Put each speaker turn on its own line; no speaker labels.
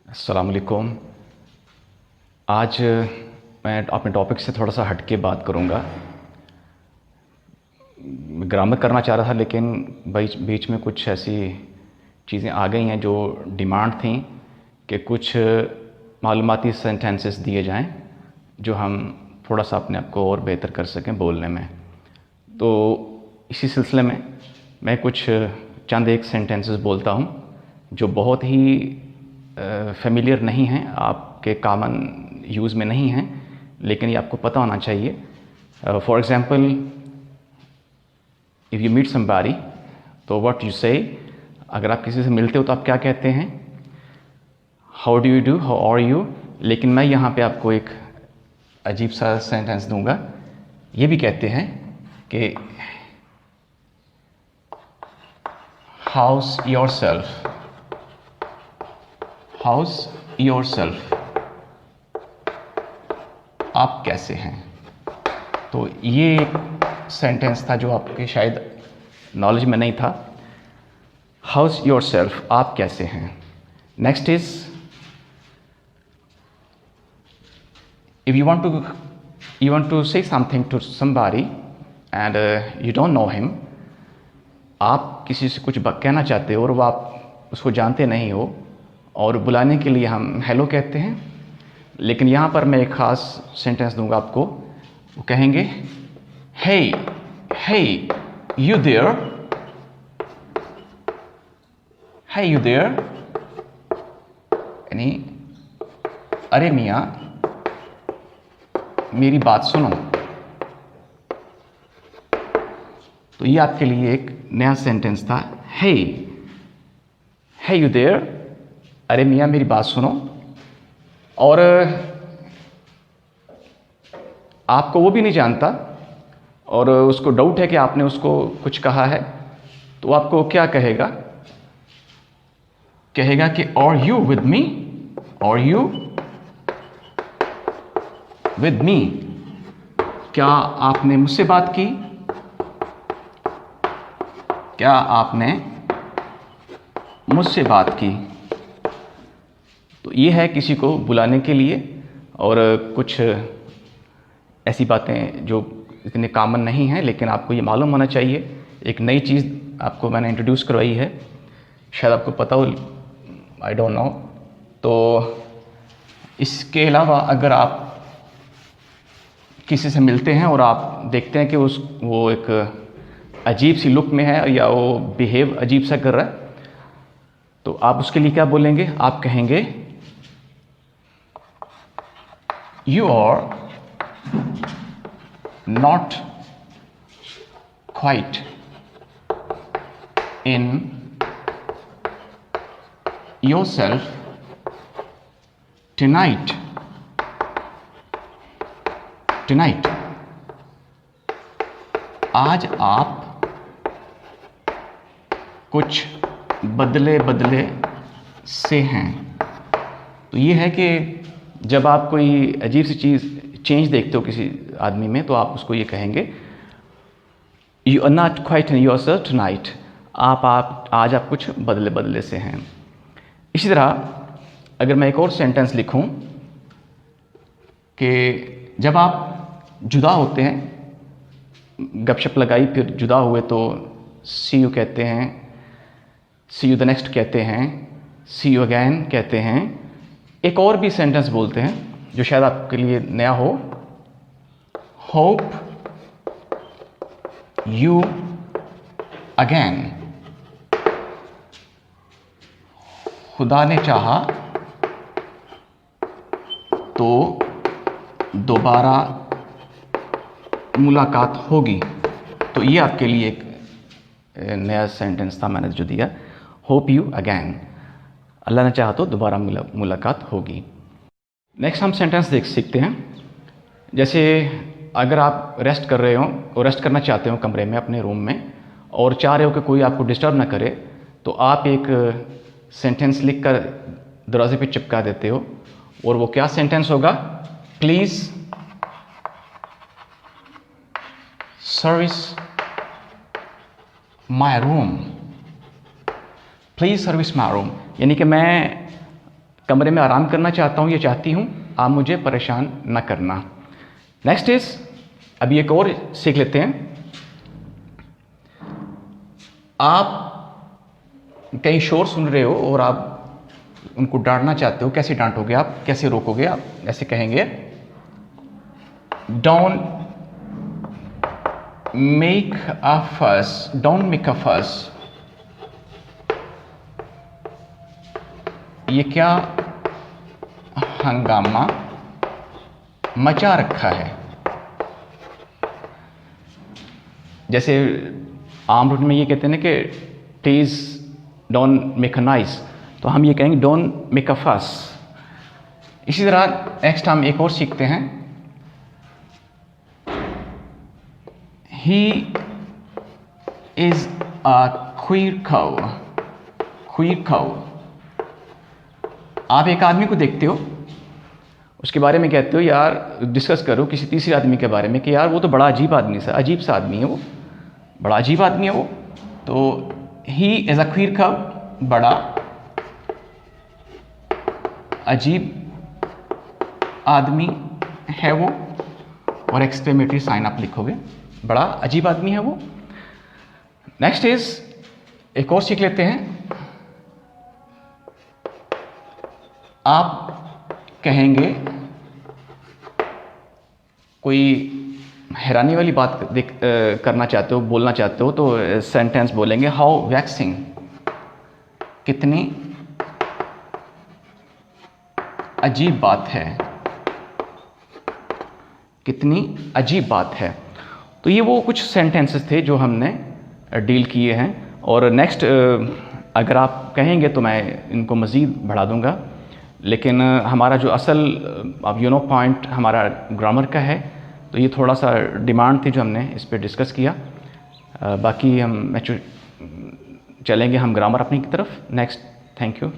अस्सलाम वालेकुम। आज मैं अपने टॉपिक से थोड़ा सा हट के बात करूँगा। ग्रामर करना चाह रहा था लेकिन बीच बीच में कुछ ऐसी चीज़ें आ गई हैं जो डिमांड थी कि कुछ मालूमाती सेंटेंसेस दिए जाएं जो हम थोड़ा सा अपने आप को और बेहतर कर सकें बोलने में। तो इसी सिलसिले में मैं कुछ चंद एक सेंटेंसेस बोलता हूँ जो बहुत ही फेमिलियर नहीं हैं, आपके कॉमन यूज़ में नहीं हैं, लेकिन ये आपको पता होना चाहिए। For example, if you meet somebody, तो व्हाट यू से, अगर आप किसी से मिलते हो तो आप क्या कहते हैं? How do you do, how are you. लेकिन मैं यहाँ पे आपको एक अजीब सा सेंटेंस दूंगा। ये भी कहते हैं कि house your self, house your self, आप कैसे हैं। तो ये एक सेंटेंस था जो आपके शायद नॉलेज में नहीं था। हाउस योर सेल्फ, आप कैसे हैं। Next is, if you want to say something to somebody and you don't know him, आप किसी से कुछ कहना चाहते हो और वो आप उसको जानते नहीं हो, और बुलाने के लिए हम हेलो कहते हैं। लेकिन यहाँ पर मैं एक ख़ास सेंटेंस दूंगा आपको। वो कहेंगे hey hey you there, hey you there, यानी अरे मियाँ मेरी बात सुनो। तो ये आपके लिए एक नया सेंटेंस था। हे हे यू देयर, अरे मियाँ मेरी बात सुनो। और आपको वो भी नहीं जानता और उसको डाउट है कि आपने उसको कुछ कहा है, तो आपको क्या कहेगा? कहेगा कि are you with me, are you with me, क्या आपने मुझसे बात की, क्या आपने मुझसे बात की। तो ये है किसी को बुलाने के लिए, और कुछ ऐसी बातें जो इतने कॉमन नहीं हैं लेकिन आपको ये मालूम होना चाहिए। एक नई चीज़ आपको मैंने इंट्रोड्यूस करवाई है, शायद आपको पता हो, आई डोंट नो। तो इसके अलावा अगर आप किसी से मिलते हैं और आप देखते हैं कि वो एक अजीब सी लुक में है या वो बिहेव अजीब सा कर रहा है, तो आप उसके लिए क्या बोलेंगे? आप कहेंगे you are not quite in your self tonight, tonight, आज आप कुछ बदले बदले से हैं। तो ये है कि जब आप कोई अजीब सी चीज़ चेंज देखते हो किसी आदमी में, तो आप उसको ये कहेंगे you are not quite in yourself tonight, आप आज आप कुछ बदले बदले से हैं। इसी तरह अगर मैं एक और सेंटेंस लिखूं कि जब आप जुदा होते हैं, गपशप लगाई फिर जुदा हुए, तो सी यू कहते हैं, सी यू द नेक्स्ट कहते हैं, सी यू अगैन कहते हैं। एक और भी सेंटेंस बोलते हैं जो शायद आपके लिए नया हो, होप यू अगैन, खुदा ने चाहा तो दोबारा मुलाकात होगी। तो ये आपके लिए एक नया सेंटेंस था मैंने जो दिया, होप यू अगैन, अल्लाह ने चाहा तो दोबारा मुलाकात होगी। नेक्स्ट हम सेंटेंस सीखते हैं। जैसे अगर आप रेस्ट कर रहे हो और रेस्ट करना चाहते हो कमरे में अपने रूम में, और चाह रहे हो कि कोई आपको डिस्टर्ब ना करे, तो आप एक सेंटेंस लिख कर दरवाजे पे चिपका देते हो। और वो क्या सेंटेंस होगा? Please service my room, please service my room, यानी कि मैं कमरे में आराम करना चाहता हूँ या चाहती हूँ, आप मुझे परेशान न करना। नेक्स्ट इज, अभी एक और सीख लेते हैं। आप कहीं शोर सुन रहे हो और आप उनको डांटना चाहते हो, कैसे डांटोगे आप, कैसे रोकोगे आप? ऐसे कहेंगे, डोंट मेक अ फस, डोंट मेक अ फस। ये क्या हंगामा मचा रखा है। जैसे आम रूट में ये कहते हैं ना कि teas don't make a nice, तो हम ये कहेंगे डोंट मेक अ फस। इसी तरह नेक्स्ट हम एक और सीखते हैं। He is a queer cow, queer cow. आप एक आदमी को देखते हो, उसके बारे में कहते हो यार, डिस्कस करो किसी तीसरे आदमी के बारे में कि यार वो तो बड़ा अजीब आदमी सा, अजीब सा आदमी है वो, बड़ा अजीब आदमी है वो। तो he is a queer cow, बड़ा अजीब आदमी है वो, और एक्सक्लेमेटरी साइन आप लिखोगे, बड़ा अजीब आदमी है वो। नेक्स्ट इज, एक और सीख लेते हैं। आप कहेंगे, कोई हैरानी वाली बात करना चाहते हो, बोलना चाहते हो, तो सेंटेंस बोलेंगे, हाउ वैक्सिंग, कितनी अजीब बात है, कितनी अजीब बात है। तो ये वो कुछ सेंटेंसेस थे जो हमने डील किए हैं। और नेक्स्ट अगर आप कहेंगे तो मैं इनको मज़ीद बढ़ा दूंगा, लेकिन हमारा जो असल अब पॉइंट हमारा ग्रामर का है, तो ये थोड़ा सा डिमांड थी जो हमने इस पर डिस्कस किया। बाकी हम चलेंगे हम ग्रामर अपनी की तरफ नेक्स्ट। Thank you.